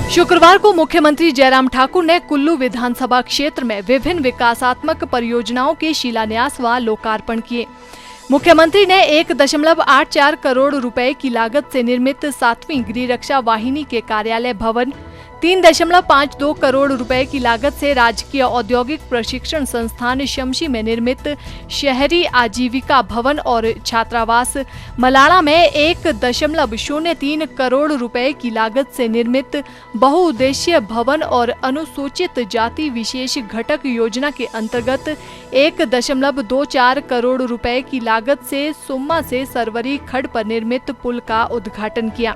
शुक्रवार को मुख्यमंत्री जयराम ठाकुर ने कुल्लू विधानसभा क्षेत्र में विभिन्न विकासात्मक परियोजनाओं के शिलान्यास व लोकार्पण किए। मुख्यमंत्री ने 1.84 करोड़ रुपए की लागत से निर्मित 7वीं गृह रक्षा वाहिनी के कार्यालय भवन, 3.52 करोड़ रुपए की लागत से राजकीय औद्योगिक प्रशिक्षण संस्थान शमशी में निर्मित शहरी आजीविका भवन और छात्रावास, मलाड़ा में 1.03 करोड़ रुपए की लागत से निर्मित बहुउद्देशीय भवन और अनुसूचित जाति विशेष घटक योजना के अंतर्गत 1.24 करोड़ रुपए की लागत से सुम्मा से सरवरी खड्ड पर निर्मित पुल का उद्घाटन किया।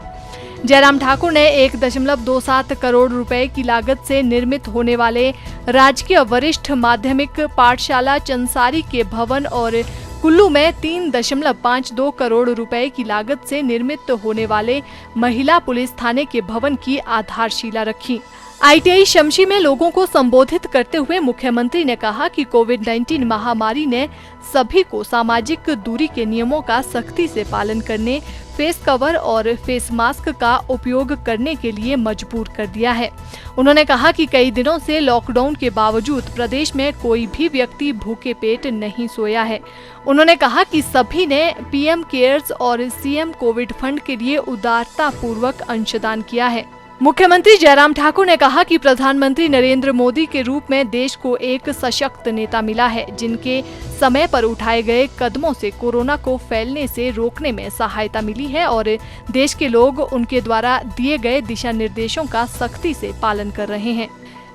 जयराम ठाकुर ने 1.27 करोड़ रुपए की लागत से निर्मित होने वाले राजकीय वरिष्ठ माध्यमिक पाठशाला चंसारी के भवन और कुल्लू में 3.52 करोड़ रुपए की लागत से निर्मित होने वाले महिला पुलिस थाने के भवन की आधारशिला रखी। ITI शमशी में लोगों को संबोधित करते हुए मुख्यमंत्री ने कहा कि कोविड-19 महामारी ने सभी को सामाजिक दूरी के नियमों का सख्ती से पालन करने, फेस कवर और फेस मास्क का उपयोग करने के लिए मजबूर कर दिया है। उन्होंने कहा कि कई दिनों से लॉकडाउन के बावजूद प्रदेश में कोई भी व्यक्ति भूखे पेट नहीं सोया है। उन्होंने कहा कि सभी ने PM केयर्स और CM कोविड फंड के लिए उदारता पूर्वक अंशदान किया है। मुख्यमंत्री जयराम ठाकुर ने कहा कि प्रधानमंत्री नरेंद्र मोदी के रूप में देश को एक सशक्त नेता मिला है, जिनके समय पर उठाए गए कदमों से कोरोना को फैलने से रोकने में सहायता मिली है और देश के लोग उनके द्वारा दिए गए दिशा निर्देशों का सख्ती से पालन कर रहे हैं।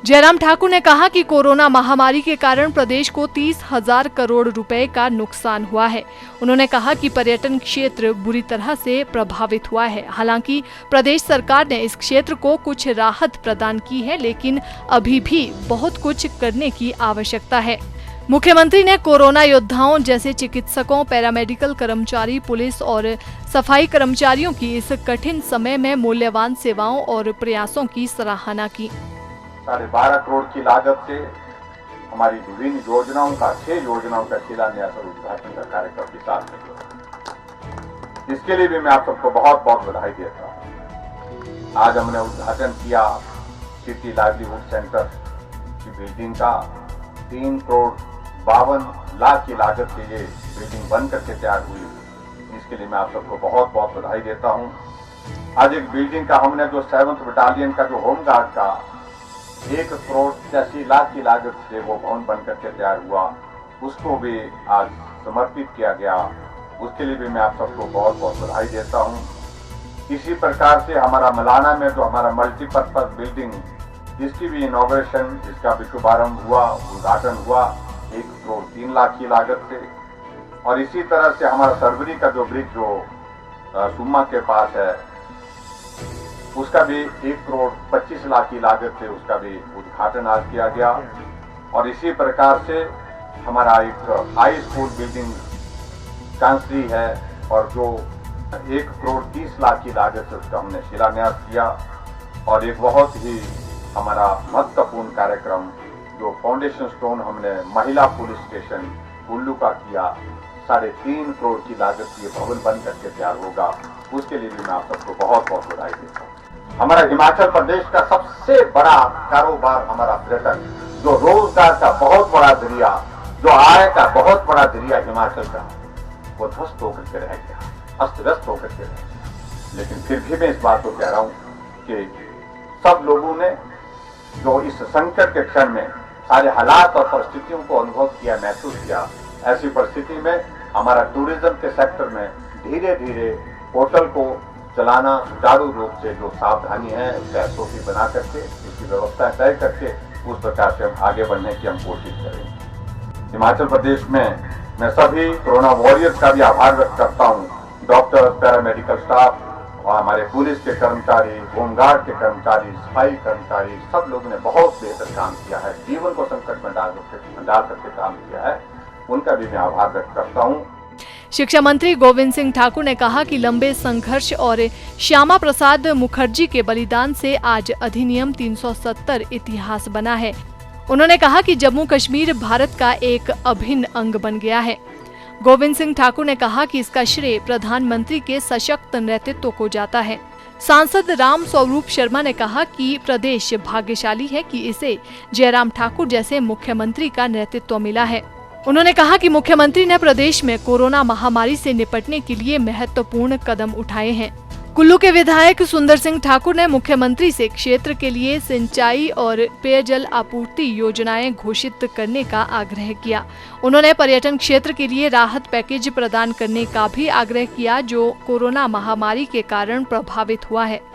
जयराम ठाकुर ने कहा कि कोरोना महामारी के कारण प्रदेश को 30,000 करोड़ रुपए का नुकसान हुआ है। उन्होंने कहा कि पर्यटन क्षेत्र बुरी तरह से प्रभावित हुआ है। हालांकि प्रदेश सरकार ने इस क्षेत्र को कुछ राहत प्रदान की है, लेकिन अभी भी बहुत कुछ करने की आवश्यकता है। मुख्यमंत्री ने कोरोना योद्धाओं जैसे चिकित्सकों, पैरामेडिकल कर्मचारी, पुलिस और सफाई कर्मचारियों की इस कठिन समय में मूल्यवान सेवाओं और प्रयासों की सराहना की। 12.5 करोड़ की लागत से हमारी विभिन्न योजनाओं का 6 योजनाओं का शिलान्यास और उद्घाटन का कार्यक्रम भी साथ में हुआ। इसके लिए भी मैं आप सबको बहुत बहुत बधाई देता हूँ। आज हमने उद्घाटन किया सिटी लाइवलीहुड सेंटर की बिल्डिंग का। 3 करोड़ 52 लाख की लागत से ये बिल्डिंग बन करके तैयार हुई। इसके लिए मैं आप सबको बहुत बहुत बधाई देता हूँ। आज एक बिल्डिंग का हमने जो 7th बटालियन का जो होमगार्ड का 1 करोड़ 83 लाख की लागत से वो भवन बन करके तैयार हुआ, उसको भी आज समर्पित किया गया। उसके लिए भी मैं आप सबको बहुत बहुत बधाई देता हूँ। इसी प्रकार से हमारा मलाना में जो हमारा मल्टीपर्पज बिल्डिंग, इसकी भी इनॉग्रेशन, इसका भी शुभारंभ हुआ, उद्घाटन हुआ 1 करोड़ 3 लाख की लागत से। और इसी तरह से हमारा सरवरी का जो ब्रिज जो सुम्मा के पास है, उसका भी 1 करोड़ 25 लाख की लागत से उसका भी उद्घाटन आज किया गया। और इसी प्रकार से हमारा एक हाई स्कूल बिल्डिंग कांसरी है और जो 1 करोड़ 30 लाख की लागत से उसका हमने शिलान्यास किया। और एक बहुत ही हमारा महत्वपूर्ण कार्यक्रम जो फाउंडेशन स्टोन हमने महिला पुलिस स्टेशन कुल्लू का किया, 3.5 करोड़ की लागत से ये भवन बन करके तैयार होगा। उसके लिए भी मैं आप सबको बहुत बहुत बधाई देता हूँ। हमारा हिमाचल प्रदेश का सबसे बड़ा कारोबार हमारा पर्यटन, जो रोजगार का बहुत बड़ा जरिया, जो आय का बहुत बड़ा जरिया हिमाचल का, वो ध्वस्त होकर के रह गया, अस्त व्यस्त होकर के रह गया। लेकिन फिर भी मैं इस बात को कह रहा हूँ कि सब लोगों ने जो इस संकट के क्षण में सारे हालात और परिस्थितियों को अनुभव किया, महसूस किया, ऐसी परिस्थिति में हमारा टूरिज्म के सेक्टर में धीरे धीरे पोर्टल को चलाना सुचारू रूप से जो सावधानी है उसका SOP बना करके उसकी व्यवस्था तय करके उस प्रकार से हम आगे बढ़ने की हम कोशिश करेंगे। हिमाचल प्रदेश में मैं सभी कोरोना वॉरियर्स का भी आभार व्यक्त करता हूँ। डॉक्टर, पैरामेडिकल स्टाफ और हमारे पुलिस के कर्मचारी, होमगार्ड के कर्मचारी, सफाई कर्मचारी, सब लोगों ने बहुत बेहतर काम किया है, जीवन को संकट में डाल करके काम किया है। उनका भी मैं आभार व्यक्त करता हूँ। शिक्षा मंत्री गोविंद सिंह ठाकुर ने कहा कि लंबे संघर्ष और श्यामा प्रसाद मुखर्जी के बलिदान से आज अधिनियम 370 इतिहास बना है। उन्होंने कहा कि जम्मू कश्मीर भारत का एक अभिन्न अंग बन गया है। गोविंद सिंह ठाकुर ने कहा कि इसका श्रेय प्रधानमंत्री के सशक्त नेतृत्व को जाता है। सांसद राम स्वरूप शर्मा ने कहा कि प्रदेश भाग्यशाली है कि इसे जयराम ठाकुर जैसे मुख्यमंत्री का नेतृत्व मिला है। उन्होंने कहा कि मुख्यमंत्री ने प्रदेश में कोरोना महामारी से निपटने के लिए महत्वपूर्ण कदम उठाए हैं। कुल्लू के विधायक सुंदर सिंह ठाकुर ने मुख्यमंत्री से क्षेत्र के लिए सिंचाई और पेयजल आपूर्ति योजनाएं घोषित करने का आग्रह किया। उन्होंने पर्यटन क्षेत्र के लिए राहत पैकेज प्रदान करने का भी आग्रह किया जो कोरोना महामारी के कारण प्रभावित हुआ है।